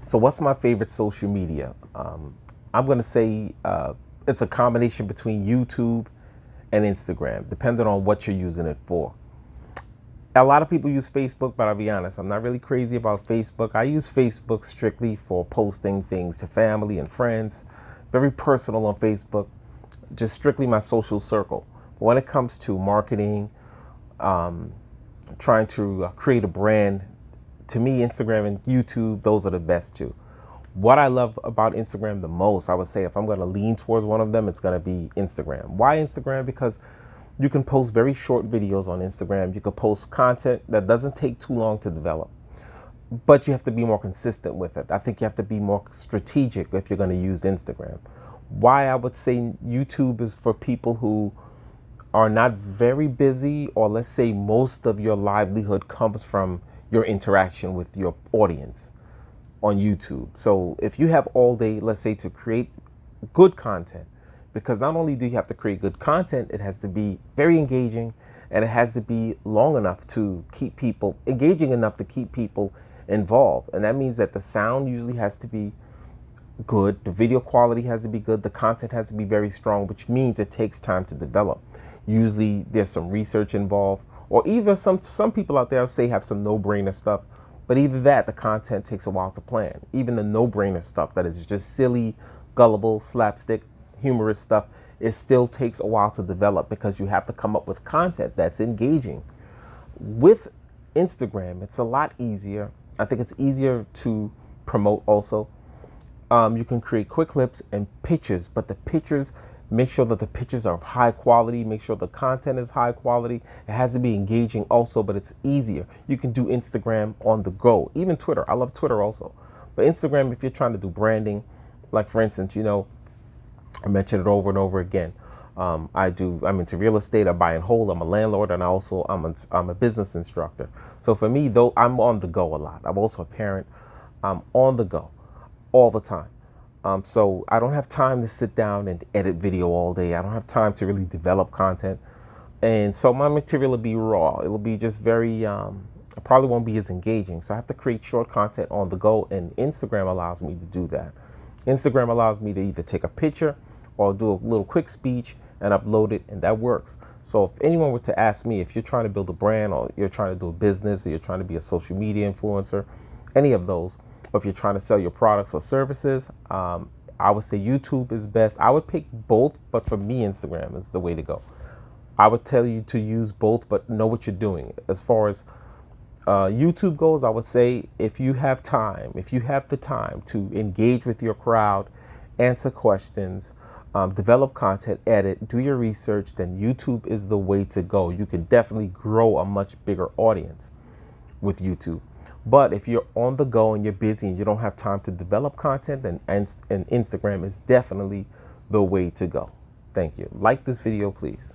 So what's my favorite social media? I'm going to say it's a combination between YouTube and Instagram, depending on what you're using it for. A lot of people use Facebook, but I'll be honest, I'm not really crazy about Facebook. I use Facebook strictly for posting things to family and friends. Very personal on Facebook, just strictly my social circle. But when it comes to marketing, trying to create a brand, to me, Instagram and YouTube, those are the best two. What I love about Instagram the most, I would say if I'm going to lean towards one of them, it's going to be Instagram. Why Instagram? Because you can post very short videos on Instagram. You can post content that doesn't take too long to develop, but you have to be more consistent with it. I think you have to be more strategic if you're going to use Instagram. Why I would say YouTube is for people who are not very busy, or let's say most of your livelihood comes from your interaction with your audience on YouTube. So if you have all day, let's say, to create good content, because not only do you have to create good content, it has to be very engaging, and it has to be long enough to keep people engaging, enough to keep people involved. And that means that the sound usually has to be good, the video quality has to be good, the content has to be very strong, which means it takes time to develop. Usually there's some research involved, or either some people out there say have some no-brainer stuff, but either that, the content takes a while to plan. Even the no-brainer stuff that is just silly, gullible, slapstick, humorous stuff, it still takes a while to develop, because you have to come up with content that's engaging. With Instagram, it's a lot easier. I think it's easier to promote also. You can create quick clips and pictures, but the pictures, make sure that the pictures are of high quality, make sure the content is high quality. It has to be engaging also, but it's easier. You can do Instagram on the go, even Twitter. I love Twitter also. But Instagram, if you're trying to do branding, like for instance, I mentioned it over and over again. I'm into real estate. I buy and hold. I'm a landlord, and I'm a business instructor. So for me, though, I'm on the go a lot. I'm also a parent. I'm on the go all the time. So I don't have time to sit down and edit video all day. I don't have time to really develop content. And so my material will be raw. It will be just very, it probably won't be as engaging. So I have to create short content on the go, and Instagram allows me to do that. Instagram allows me to either take a picture or do a little quick speech and upload it, and that works. So if anyone were to ask me, if you're trying to build a brand, or you're trying to do a business, or you're trying to be a social media influencer, any of those, or if you're trying to sell your products or services, I would say YouTube is best. I would pick both, but for me, Instagram is the way to go. I would tell you to use both, but know what you're doing. As far as YouTube goes, I would say if you have the time to engage with your crowd, answer questions, develop content, edit, do your research, then YouTube is the way to go. You can definitely grow a much bigger audience with YouTube. But if you're on the go and you're busy and you don't have time to develop content, then Instagram is definitely the way to go. Thank you. Like this video, please.